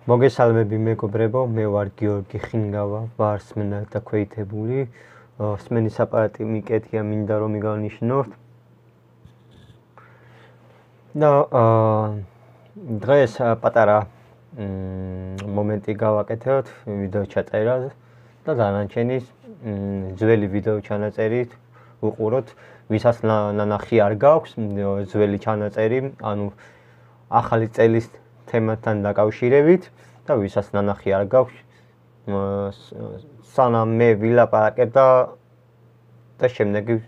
მოგესალმები მეგობრებო, მე ვარ გიორგი ხინგავა, ვარსმენა და ქვეითებული. სმენის აპარატი მიკეთია, მინდა რომ მიგავნიშნოთ. და დღეს პატარა მომენტი გავაკეთებთ ვიდეო ჩაწერას და დანარჩენის ძველი ვიდეო ჩანაწერით უყუროთ, ვისაც ნანახი არ გაქვს ძველი ჩანაწერი, ანუ ახალი წელის თემასთან დაკავშირებით და ვისაც ნანახი არ გაქვს, სანამ მე ვილაპარაკებ და შემდეგ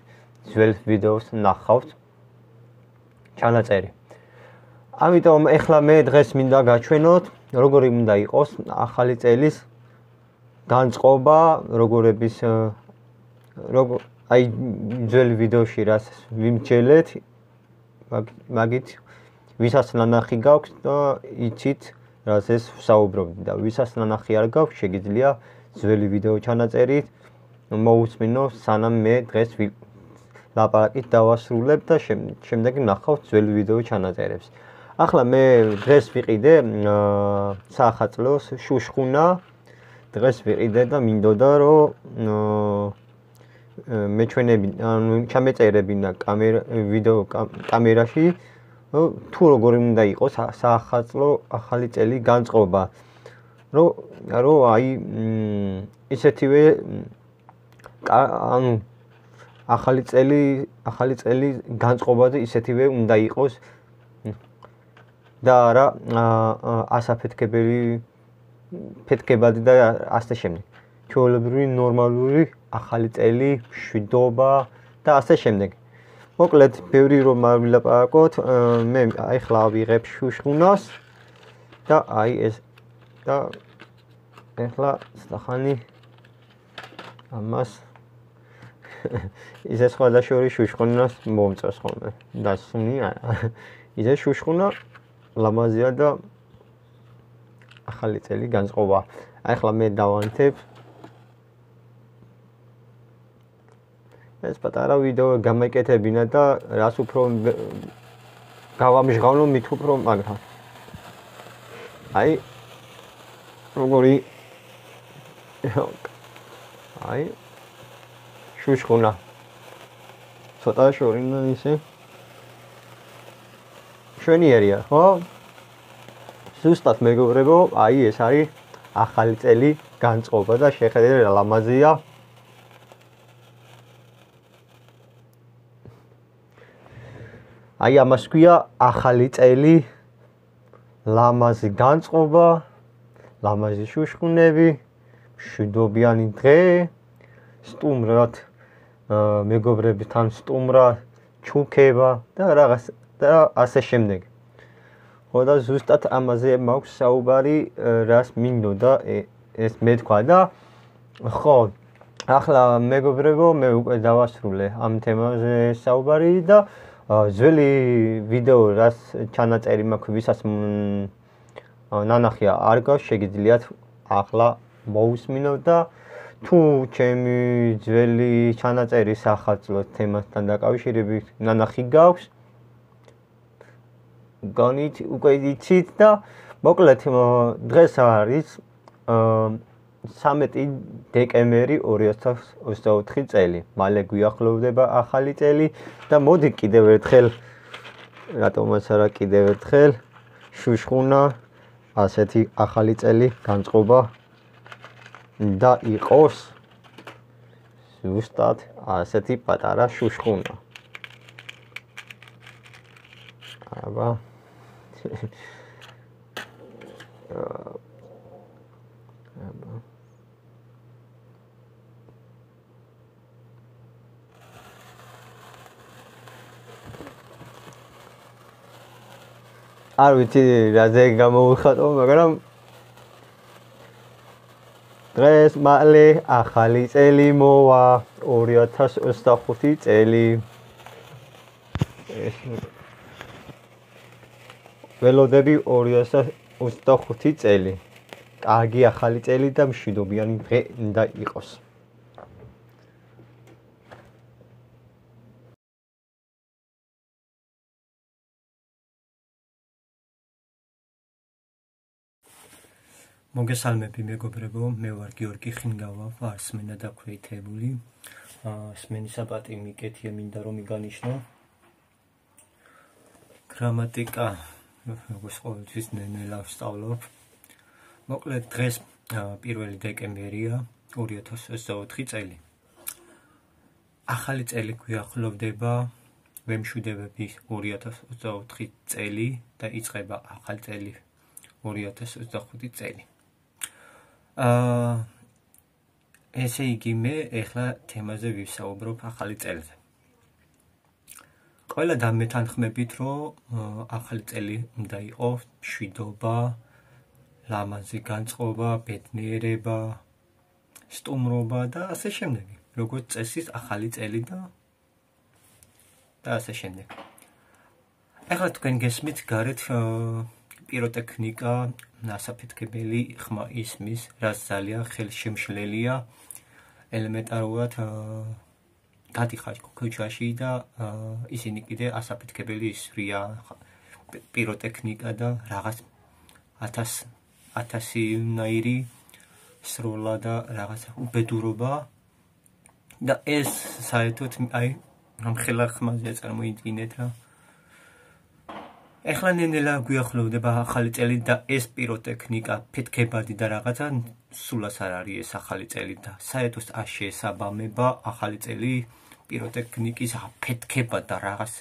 ძველ ვიდეოს ნახავთ ჩანაწერი. ამიტომ ეხლა მე დღეს მინდა გაჩვენოთ, როგორი უნდა იყოს ახალი წელის განწყობა, აი ძველი ვიდეოში რაც ვიმჩელეთ, მაგით ვისაც ნანახი გაქვს და იცით რაც ეს ვსაუბრობდი და ვისაც ნანახი არ გაქვს, შეგიძლია ძველი ვიდეო ჩანაწერით მოусმინო, სანამ მე დღეს ლაპარაკით დავასრულებ და შემდეგ ნახავთ ძველი ვიდეო ჩანაწერებს. ახლა მე დღეს ვიყიდე საახალწლოს შუშხუნა, დღეს ვიყიდე და მინდოდა რომ ჩამეწერებინა ვიდეო კამერაში, თუ როგორი უნდა იყოს საახალწლო ახალი წელი განწყობა, რომ აი ისეთივე ანუ ახალი წელი განწყობაზე ისეთივე უნდა იყოს და არა ასაფეთქებადი და ასე შემდეგ. ჩვეულებრივი ნორმალური ახალი წელი, მშვიდობა და ასე შემდეგ. მოკლედ, ბევრი რომ არ ვილაპარაკოთ, მე ახლა ვიღებ შუშხუნას და აი ეს და ახლა სტახანი ამას ისე სხვადასხვა შუშხუნას მომწევს ხოლმე. დასუნი არა. ისე შუშხუნა ლამაზია და ახალი წელი განწყობა. ახლა მე დავანთებ ეს პატარა ვიდეო გამეკეთებინა და რას უფრო გავამჟღავნო, მით უფრო მაგრა. აი როგორი აი შუშხუნა ცოტა შორინა ისე შვენიერია, ხო? ზუსტად მეგობრებო, აი ეს არის ახალი წელი განწყობა და შეხედეთ რა ლამაზია. აი ამას ქვია ახალი წელი, ლამაზი განწყობა, ლამაზი შუშხუნები, მშვიდობიანი დღე, სტუმრად მეგობრებთან სტუმრა, ჩუქება და რაღაც და ასე შემდეგ. ხო და ზუსტად ამაზე მაქვს საუბარი, რას მინდოდა ეს მეთქვა და ხო, ახლა მეგობრებო, მე უკვე დავასრულე ამ თემაზე საუბარი და ძველი ვიდეო რაც ჩანაწერი მაქვს, ვისაც ნანახი არ გაქვს, შეგიძლიათ ახლა მოусმინოთ და თუ ჩემი ძველი ჩანაწერი საახალწლო თემასთან დაკავშირებით ნანახი გაქვს, განით უკვე იცით და მოკლედ დღეს არის 13 დეკემბერი 2024 წელი. მალე გვიახლოვდება ახალი წელი და მოდი კიდევ ერთხელ, რატომაც არა კიდევ ერთხელ, შუშხუნა, ასეთი ახალი წელი განწყობა და იყოს ზუსტად ასეთი პატარა შუშხუნა. აბა არ ვიცი რაზე გამოვიხატო, მაგრამ დღეს მალე ახალი წელი მოვა, 2025 წელი. ველოდები 2025 წელი. კარგი ახალი წელი და მშვიდობიანი დღე უნდა იყოს. მოგესალმები მეგობრებო, მე ვარ გიორგი ხინგავა, ვარსმენა დაქვეითებული. სმენისაპატი მიკეთია, მინდა რომ მიგანიშნო. გრამატიკა, როგორც ყოველთვის ნენელა ვსწავლობ. მოკლედ დღეს 1 დეკემბერია 2024 წელი. ახალი წელი გვიახლოვდება, ვემშვიდობები 2024 წელი და იწყება ახალი წელი 2025 წელი. ესე იგი მე ეხლა თემაზე ვისაუბრობ ახალი წელზე. ყველა დამეთანხმებით, რომ ახალი წელი უნდა იყოს მშვიდობა, ლამაზი განწყობა, ბედნიერება, სტუმრობა და ასე შემდეგ. როგორც წესით ახალი წელი და ასე შემდეგ. ეხლა თქვენ გესმით გარეთ პიროტექნიკა, ასაფეთქებელი ხმა ისმის, რაც ძალიან ხელშემშლელია, ელემენტარულად გადიხარ ქუჩაში და ისინი კიდე ასაფეთქებელი ისვრია, პიროტექნიკა და რაღაც 1000-ნაირი სროლა და რაღაც უბედურობა და ეს საერთოდ რამხელა ხმაზე წარმოიდგინეთ რა. ეხლა ნენელა გვიახლოვდება ახალი წელი და ეს პიროტექნიკა, ფეთქებადი და რაღაცა სულაც არ არის ეს ახალი წელი და საერთოდ არ შეესაბამება ახალი წელი პიროტექნიკის ფეთქება და რაღაც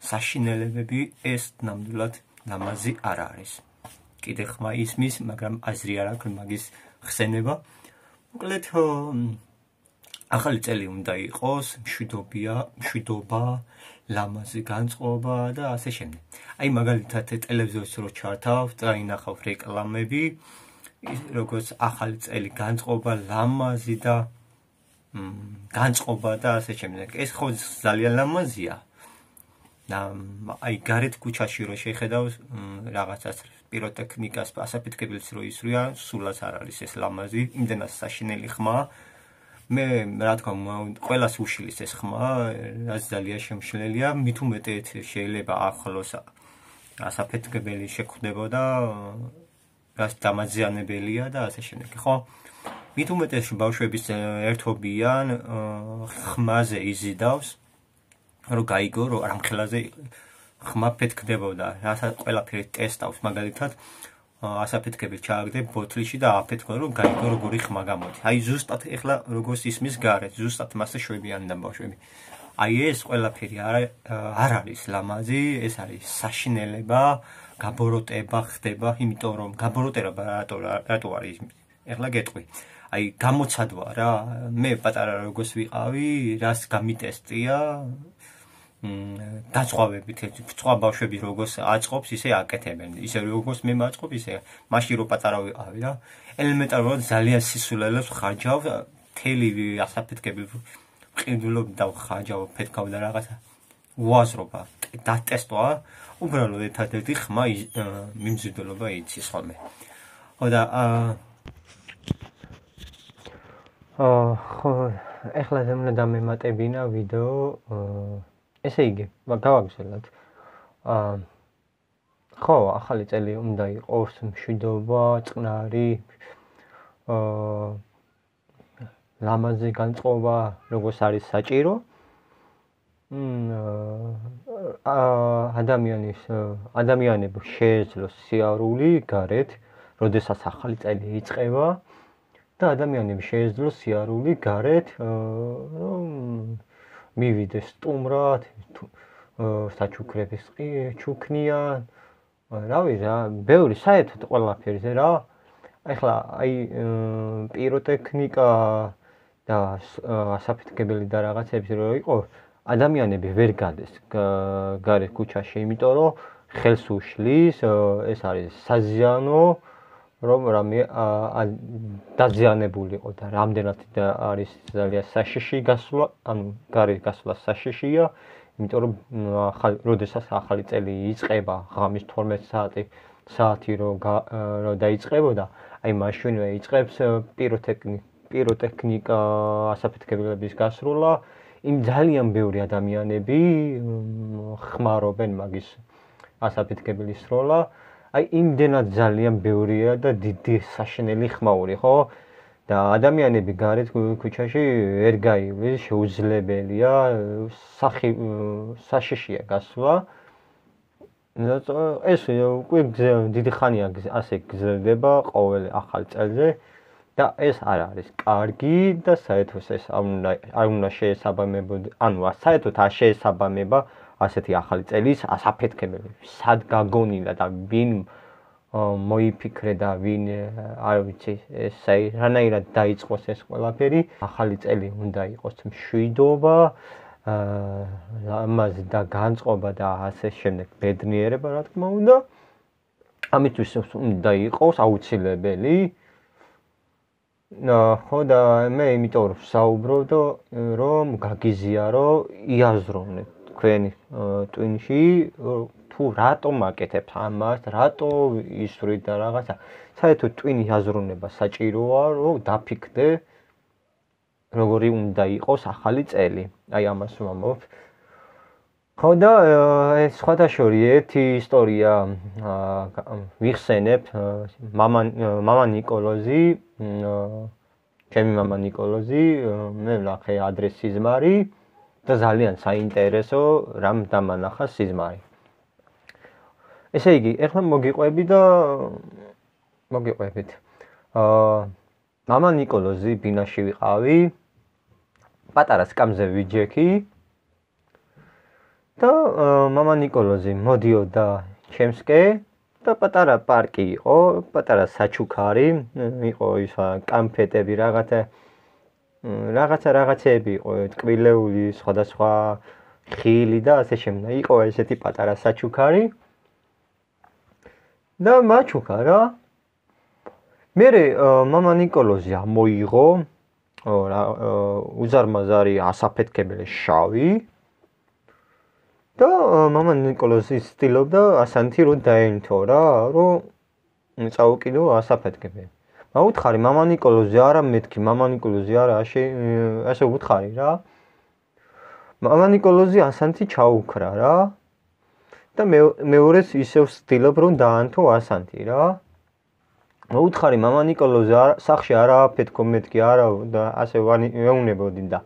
საშინელებები ეს ნამდვილად ლამაზი არ არის. კიდე ხმა ისმის, მაგრამ აზრი არ აქვს მაგის ხსენება. მოკლედ ახალი წელი უნდა იყოს მშვიდობა, ლამაზი განწყობა და ასე შემდეგ. მაგალითად ტელევიზორს რო ჩართავ და ინახავ რეკლამები, როგორც ახალი წელი განწყობა, ლამაზი და განწყობა და ასე შემდეგ. ეს ხო ძალიან ლამაზია. და გარეთ ქუჩაში რო შეხედავ რაღაცას პიროტექნიკას, ასაფეთქებელს რო ისვრია, სულაც არ არის ეს ლამაზი, იმდენად საშინელი ხმა. მე რა თქმა უნდა, ყველას უშლის ეს ხმა, რაც ძალიან შემშლელია, მით უმეტეთ შეიძლება ახლოს ასაფეთქებელი შეხვდებოდა, რაც დამაზიანებელია და ასე შემდეგ, ხო? მით უმეტეს ბავშვების ერთობიან, ხმაზე იზიდავს, რომ გაიგო, რომ რამხელაზე ხმა ფეთქდებოდა, რასაც ყველაფერი ტესტავს, მაგალითად ასაფეთქებელი ჩააგდე ბოთლში და აფეთქო, რომ გაიგო როგორი ხმა გამოდის. ზუსტად ეხლა როგორც ისმის გარეთ, ზუსტად მასე შვებიან და ბავშვები. ეს ყველაფერი არ არის ლამაზი, ეს არის საშინელება, გაბოროტება ხდება, იმიტომ რომ გაბოროტება რატო არის? ეხლა გეტყვი. გამოცადვა რა, მე პატარა როგორც ვიყავი, რას გამიტესტია, დაწყვავებით სხვა ბავშვები როგორც აწყობს, ისე აკეთებენ. ისე როგორც მე მაწყობ, ისე მაშინ რო პატარა ვიყავი რა. ელემენტარულად ძალიან სისულელებს ხარჯავ, მთელი ასაფეთქებელი ყიდულობ და ხარჯავ, ფეთქავ და რაღაცა უაზრობა, დატესტვა, უბრალოდ ერთადერთი ხმა მიმზიდველობა იცის ხოლმე. ხო და ხო, ეხლა ზემლე დამემატებინა ვიდეო, ესე იგი, გავაგრძელოთ. ხო, ახალი წელი უნდა იყოს მშვიდობა, წყნარი, ლამაზი განწყობა, როგორც არის საჭირო. ადამიანებს შეეძლოს სიარული გარეთ, როდესაც ახალი წელი იწყება და ადამიანებს შეეძლოს სიარული გარეთ, რომ მივიდეს სტუმრად, საჩუქრების ჩუქნიან, რავი რა, ბევრი საერთოდ ყველაფერზე რა. ეხლა პიროტექნიკა და ასაფეთქებელი და რაღაცები რო იყო, ადამიანები ვერ გადეს გარეთ ქუჩაში, იმიტომ რომ ხელს უშლის, ეს არის საზიანო, რომ რამე დაზიანებულიყო და რამდენად არის ძალიან საშიში გასვლა, ანუ გარეთ გასვლა საშიშია, იმიტომ რომ როდესაც ახალი წელი იწყება, ღამის 12 საათი რო დაიწყებოდა, მაშინვე იწყებს პიროტექნიკა, ასაფეთქებლების გასროლა, ძალიან ბევრი ადამიანები ხმარობენ მაგის ასაფეთქებლის სროლა. აი იმდენად ძალიან ბევრია და დიდი საშინელი ხმაური, ხო? და ადამიანები გარეთ ქუჩაში ვერ გაივლის, შეუძლებელია, საშიშია გასვლა. ეს უკვე დიდი ხანია ასე გრძელდება ყოველ ახალ წელზე და ეს არ არის კარგი და საერთოდ ეს არ უნდა შეესაბამებოდეს, ანუ საერთოდ არ შეესაბამება ასეთი ახალი წელის ასაფეთქებელი. სად გაგონილა და ვინ მოიფიქრე და ვინ არ ვიცი ეს რანაირად დაიწყოს ეს ყველაფერი. ახალი წელი უნდა იყოს მშვიდობა, ლამაზი და განწყობა და ასე შემდეგ ბედნიერება, რა თქმა უნდა. ამისთვის უნდა იყოს აუცილებელი. ხო და მე იმიტომ რომ ვსაუბრობ რომ გაგიზიარო, იაზროვნეთ თქვენი ტვინში თუ რატომ აკეთებთ ამას, რატო ისვრით და რაღაცა. საერთოდ ტვინის აზროვნება საჭიროა, რომ დაფიქრდე როგორი უნდა იყოს ახალი წელი. აი ამას ვამბობ. ხო და ეს სხვადასხვა ერთი ისტორია ვიხსენებ. მამა ნიკოლოზი, ჩემი მამა ნიკოლოზი, მე ვნახე ადრეს სიზმარი და ძალიან საინტერესო რამ დამანახა სიზმარი. ესე იგი, ეხლა მოგიყვებით. მამა ნიკოლოზი ბინაში ვიყავი. პატარა სკამზე ვიჯექი. და მამა ნიკოლოზი მოდიოდა ჩემსკე და პატარა პარკი იყო, პატარა საჩუქარი, იყო ის კამფეტები, რაღაცეები იყო, ტკბილეული, სხვადასხვა ხილი და ასე შემდეგ. იყო ესეთი პატარა საჩუქარი. და მაჩუქა რა. მერე მამა ნიკოლოზი ამოიღო უზარმაზარი ასაფეთქებელი შავი და მამა ნიკოლოზი ცდილობდა ასანთი რომ დაენთო რა, რომ წაუკიდო ასაფეთქებელი. მაუთხარი მამა ნიკოლოზი არა მეთქი, მამა ნიკოლოზი არა, ასე უთხარი რა. მამა ნიკოლოზი ასანთი ჩაუქრა რა. და მეორეს ისევ ვცდილობ რომ დაანთო ასანთი რა. მოუთხარი მამა ნიკოლოზი სახში არა აფეთქო მეთქი არა და ასე ვეუნებოდი და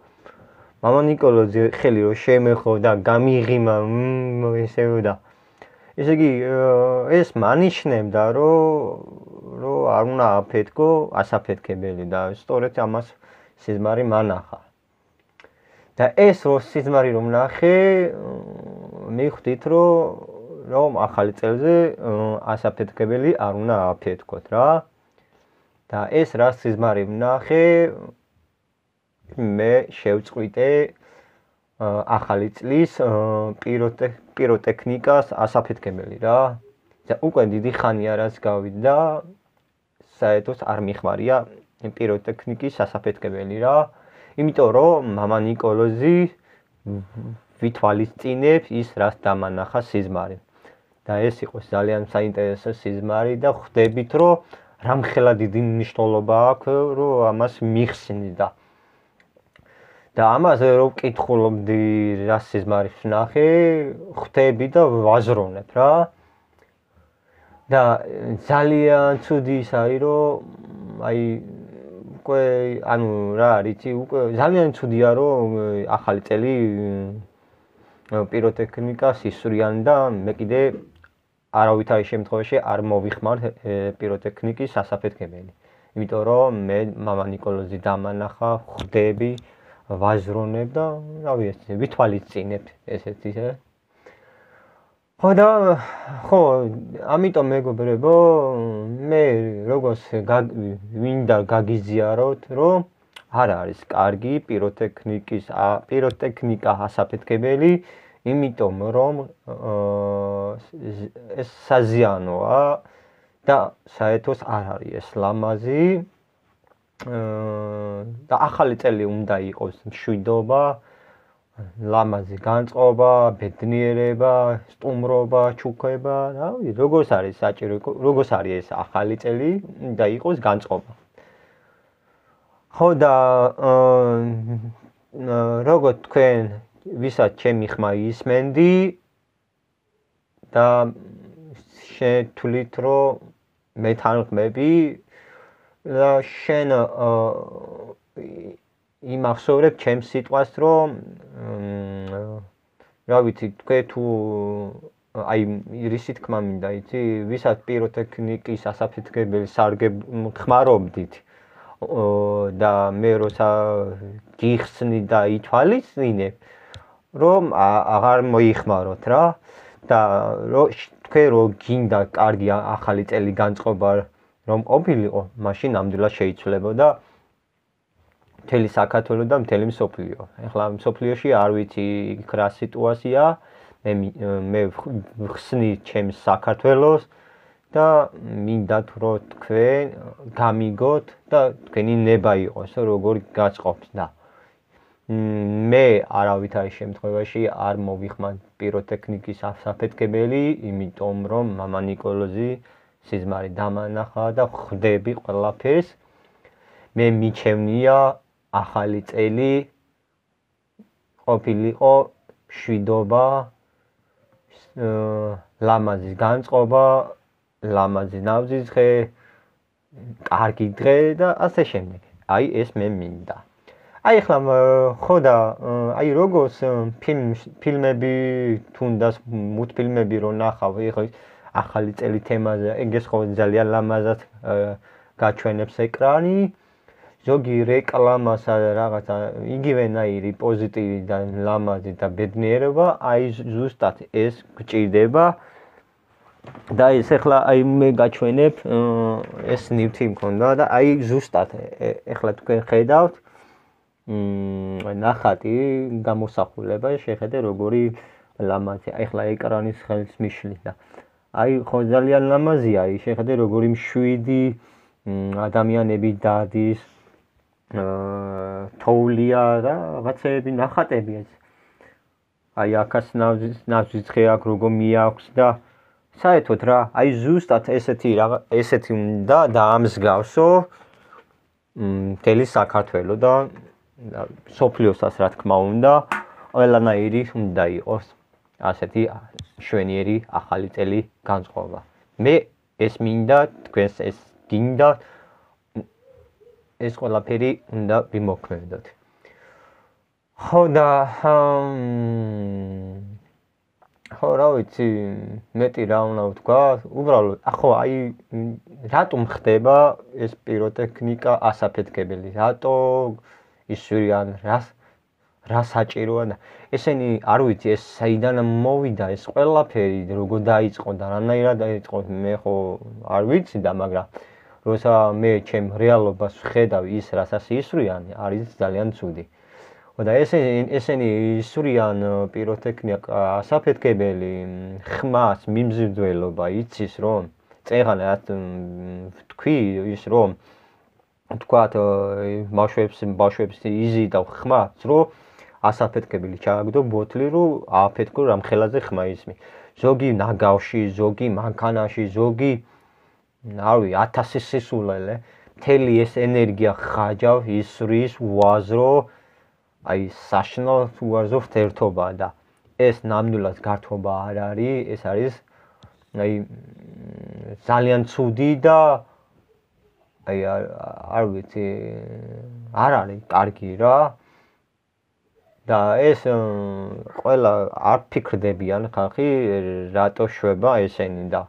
მამა ნიკოლოზი ხელი რომ შემეხო და გამიღიმა ესეო და ესე იგი ეს მანიშნებდა რომ არ უნდა აფეთქო ასაფეთქებელი და სწორედ ამას სიზმარი მანახა. და ეს რო სიზმარი რომ ნახე მივხვდით რომ ახალი წელზე ასაფეთქებელი არ უნდა აფეთქოთ რა. და ეს რა სიზმარი ვნახე მე შევწყვიტე ახალი წლის პიროტექნიკას ასაფეთქებელი რა. და უკვე დიდი ხანია რაც გავიდა საერთოდ არ მიხმარია პიროტექნიკის ასაფეთქებელი რა. იმიტომ რომ მამა ნიკოლოზი ვითვალისწინებს ის რაც დამანახა სიზმარი. და ეს იყო ძალიან საინტერესო სიზმარი და ხვდებით რომ რამხელა დიდი მნიშვნელობა აქვს რომ ამას მიხსნი და ამაზე რომ ვკითხულობდი რა სიზმარის ვნახე, ხვდები და ვაზროვნებ რა. და ძალიან ცუდი ის არის რომ აი უკვე ანუ რა არის უკვე ძალიან ცუდია რომ ახალი წელი პიროტექნიკას ისვრიან და მე კიდე არავითარი შემთხვევაში არ მოვიხმარ პიროტექნიკის ასაფეთქებელი. იმიტომ რომ მე მამა ნიკოლოზი დამანახა, ხვდები, ვაზროვნებ და რავი ეს ვითვალისწინებ ესეთი ხო და ხო ამიტომ მეგობრებო მე როგორც ვინდა გაგიზიაროთ რომ არ არის კარგი პიროტექნიკა ასაფეთქებელი, იმიტომ რომ ეს საზიანოა და საერთოდ არ არის ეს ლამაზი და ახალი წელი უნდა იყოს მშვიდობა, ლამაზი განწყობა, ბედნიერება, სტუმრობა, ჩუქება, რავი, როგორც არის საჭირო, როგორც არის ეს ახალი წელი და იყოს განწყობა. ხო და როგორც თქვენ ვისაც ჩემი ხმა ისმენდი და შეთვლით რომ მე თანხმები და შენ იმახსოვრებ ჩემს სიტყვას რომ რა ვიცი თქვენ თუ აი რისი თქმა მინდა იცი ვისაც პიროტექნიკის ასაფეთქებელი ხმარობდით და მე როცა გიხსნი და ითვალისწინებ რომ აღარ მოიხმაროთ რა და თქვენ რო გინდა კარგი ახალი წელი განწყობა რომ ყოფილიყო მაშინ ნამდვილად შეიცვლებოდა მთელი საქართველო და მთელი მსოფლიო. ეხლა მსოფლიოში არ ვიცი რა სიტუაცია მე ვხსნი ჩემს საქართველოს და მინდა რომ თქვენ გამიგოთ და თქვენი ნება იყოს როგორ გაწყობთ და მე არავითარი შემთხვევაში არ მოვიხმარ პიროტექნიკის ასაფეთქებელი, იმიტომ რომ მამა ნიკოლოზი სიზმარი დამანახა და ხვდები ყველაფერს. მე მიჩემნია ახალი წელი ყოფილიყო მშვიდობა, ლამაზი განწყობა, ლამაზი ნავზის დღე, კარგი დღე და ასე შემდეგ. აი ეს მე მინდა. აი ახლა ხო და აი როგორც ფილმები თუნდაც მულტფილმები რო ნახავ ეხლა ახალი წელი თემაზე ეგეს ხო ძალიან ლამაზად გაჩვენებს ეკრანი ზოგი რეკლამასა რაღაცა იგივენაირი პოზიტივი და ლამაზი და ბედნიერება აი ზუსტად ეს გჭირდება და ეს ახლა აი მე გაჩვენებ ეს ნივთი მქონდა და აი ზუსტად ახლა თქვენ ხედავთ ნახატი გამოსახულება შეხედე როგორი ლამაზია ახლა ეკრანის ხელს მიშლი და აი ხო ძალიან ლამაზია აი შეხედე როგორი მშვიდი ადამიანები დადის თოვლია და რაღაცები ნახატები ეს აი აქაც ნავზის დღე აქ როგორ მიაქვს და საერთოდ რა აი ზუსტად ესეთი უნდა დაამსგავსო მთელი საქართველო და სოფლიოსაც რა თქმა უნდა ყველანაირი უნდა იყოს ასეთი შვენიერი ახალი წელი განწყობა მე ეს მინდა თქვენს ეს გინდა ეს ყველაფერი უნდა ვიმოქმედოთ ხო და ხო რა ვიცი მეტი რა უნდა ვთქვა უბრალოდ ხო აი რატომ ხდება ეს პიროტექნიკა ასაფეთქებელი რატო ისვრიან რა საჭიროა და ესენი არ ვიცი ეს საიდან მოვიდა ეს ყველაფერი როგორ დაიწყო და რანაირად დაიწყო მე ხო არ ვიცი და მაგრამ როცა მე ჩემ რეალობას ვხედავ ის რასაც ისვრიან არის ძალიან ცუდი და ესენი ისვრიან პიროტექნიკა ასაფეთქებელი ხმას მიმზიდველობა იცის რომ წეღანად თქვი ის რომ თქვათ ბავშვებს იზიდავ ხმას რომ ასაფეთქებელი ჩააგდო ბოთლი რომ ააფეთქო რამ ხელაზე ხმა ისმი ზოგი ნაგავში ზოგი მანქანაში ზოგი ავი 1000 სისულელე მთელი ეს ენერგია ხაჯავ ისვრის უაზრო აი საშინო უაზრო ერთობა და ეს ნამდვილად გართობა არ არის ეს არის აი ძალიან ცუდი და აი არ ვიცი არ არის კარგი რა და ეს ყველა არ ფიქრდებიან ხალხი რატო შვება ესენი და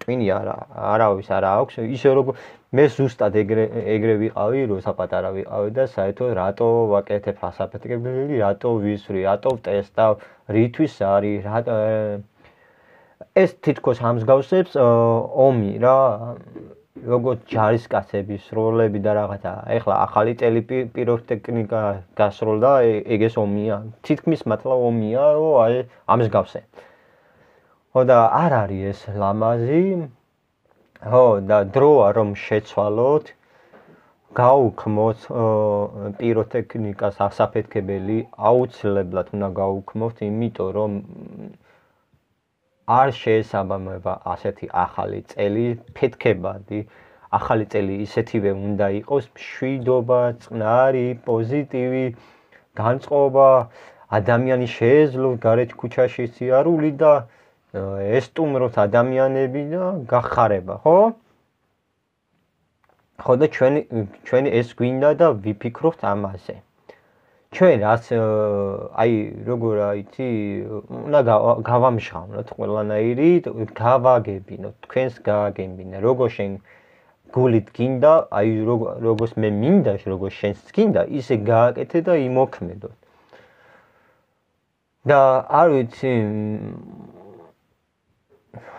ტვინი არავის არ აქვს ისე როგორ მე ზუსტად ეგრე ვიყავი როცა პატარა ვიყავი და საერთოდ რატო ვაკეთებ ასაფეთქებელი რატო ვისვრი რატო ვტესტავ რითვის არის ეს თითქოს ამსგავსებს ომი რა როგორც ჯარისკაცების როლები და რაღაცა ეხლა ახალი წელი პიროტექნიკა გასროლდა ეგეს ომია თითქმის მართლა ომია რომ აი ამსგავსე ხო და არ არის ეს ლამაზი ხო და დროა რომ შეცვალოთ გაუქმოთ პიროტექნიკას ასაფეთქებელი აუცილებლად უნდა გაუქმოთ იმიტომ რომ არ შეესაბამება ასეთი ახალი წელი ფეთქებადი ახალი წელი ისეთივე უნდა იყოს მშვიდობა წყნარი პოზიტივი განწყობა ადამიანი შეეძლოს გარეთ ქუჩაში სიარული და ესტუმროთ ადამიანები და გახარება, ხო? ხო და ჩვენი ეს გვინდა და ვიფიქროთ ამაზე. ჩვენ რაც აი როგორ იცი, უნდა გავამჟღავნოთ ყველანაირი, გავაგებინოთ, თქვენს გააგებინე, როგორ შენ გულით გინდა, აი როგორც მე მინდა, როგორც შენს გინდა, ისე გააკეთე და იმოქმედოთ. და არ ვიცი,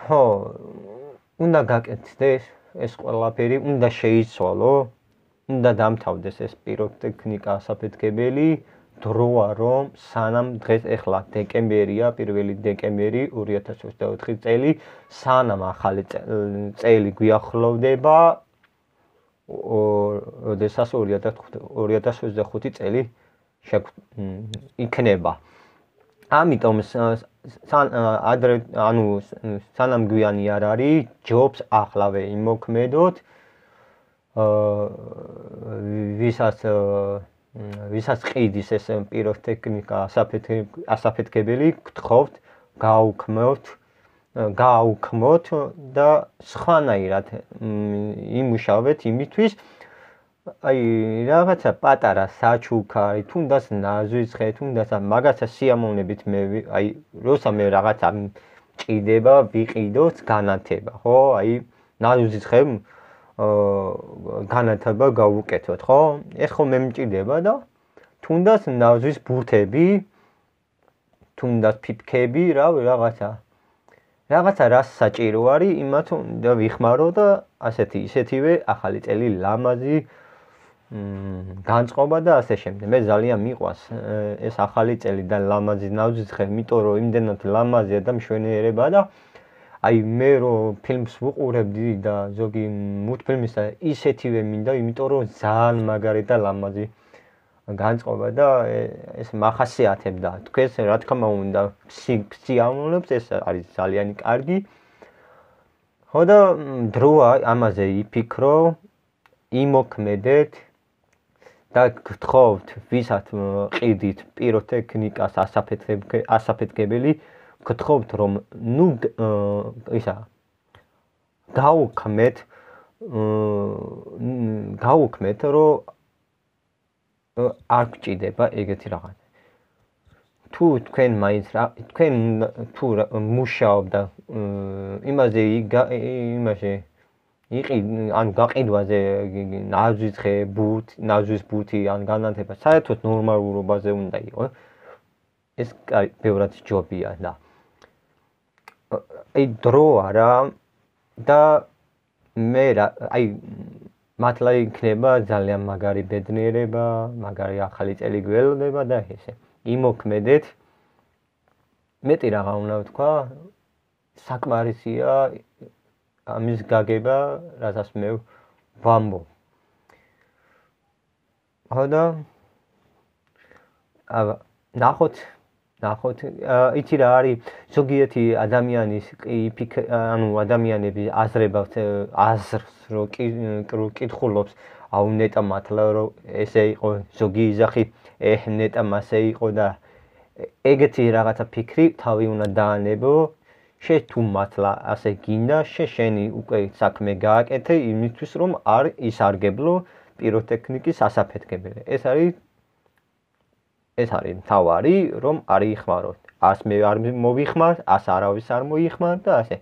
ხო, უნდა გაკეთდეს ეს ყველაფერი, უნდა შეიცვალო, უნდა დამთავრდეს ეს პიროტექნიკა ასაფეთქებელი, დროა რომ სანამ დღეს ეხლა დეკემბერია, 1 დეკემბერი 2024 წელი, სანამ ახალი წელი გვიახლოვდება, როდესაც 2025 წელი იქნება. ამიტომ სანამ გვიანი არ არის, ჯობს ახლავე იმოქმედოთ, ვისაც ყიდის ეს პიროტექნიკა ასაფეთქებელი, გთხოვთ, გააუქმოთ და სხვანაირად იმუშავეთ იმისთვის, აი რაღაცა პატარა საჩუქარი, თუნდაც ნაზვიცხე, თუნდაც მაგაცა სიამოვნებით მე აი როცა მე რაღაცა მჭირდება, ვიყიდოთ განათება, ხო? აი ნაზვიცხე განათება გავუკეთოთ, ხო? ეს ხოლმე მჭირდება და თუნდაც ნაზვის ბურთები, თუნდაც ფიფქები, რაღაცა რას საჭირო არის, იმათ უნდა ვიხმარო და ისეთივე ახალი წელი ლამაზი განწყობა და ასე შემდეგ. მე ძალიან მიყვარს ეს ახალი წელი და ლამაზი ნაზვიცხე, იმიტომ რომ იმდენად ლამაზია და მშვენიერება და აი მე რომ ფილმს ვუყურებდი და ზოგი მულტფილმის და ისეთივე მინდა, იმიტომ რომ ძალიან მაგარი და ლამაზი განწყობა და ეს მახასიათებდა თქვენს რა თქმა უნდა სიამოვნებს, ეს არის ძალიან კარგი. ხო და დროა ამაზე იფიქრო, იმოქმედეთ და გთხოვთ, ვისაც ყიდით პიროტექნიკას ასაფეთქებელი, გთხოვთ რომ გაუქმეთ, რომ არ გჭირდება ეგეთი რაღაცა. თუ თქვენ მაინც თუ მუშაობდა იმაზე ან გაყიდვაზე ნაზვის ბურთი ან განათება, საერთოდ ნორმალურობაზე უნდა იყოს. ეს ბევრად ჯობია და აი დროა რა და მე აი მართლა იქნება ძალიან მაგარი ბედნიერება, მაგარი ახალი წელი გველოდება და ესე. იმოქმედეთ. მეტი რაღა უნდა ვთქვა, საკმარისია ამის გაგება, რასაც მე ვამბობ. ხო და ნახოთ, იცი რა არის, ზოგიერთი ადამიანები აზრს რო კითხულობს, აუ ნეტა მართლა რომ ესე იყო, ზოგი იძახი, ნეტა მასე იყო და ეგეთი რაღაცა ფიქრი თავი უნდა დაანებო, შენ თუ მართლა ასე გინდა, შენი უკვე საქმე გააკეთე იმისთვის რომ არ ისარგებლო პიროტექნიკის ასაფეთქებელი. ეს არის მთავარი, რომ არ იხმაროთ. ას მე არ მოვიხმარ, ას არავის არ მოიხმარ და ასე.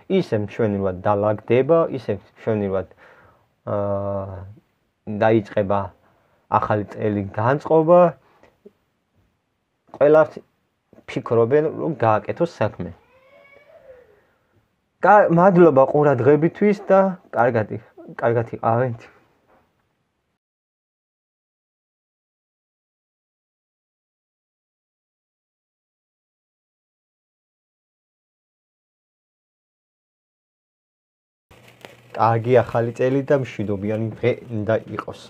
ისე მშვენივრად დალაგდება, ისე მშვენივრად დაიწყება ახალი წელი განწყობა. ყველას ფიქრობენ, რომ გააკეთოს საქმე. მადლობა ყურადღებისთვის და კარგად იყავით. კარგი ახალი წელი და მშვიდობიანი დღე უნდა იყოს.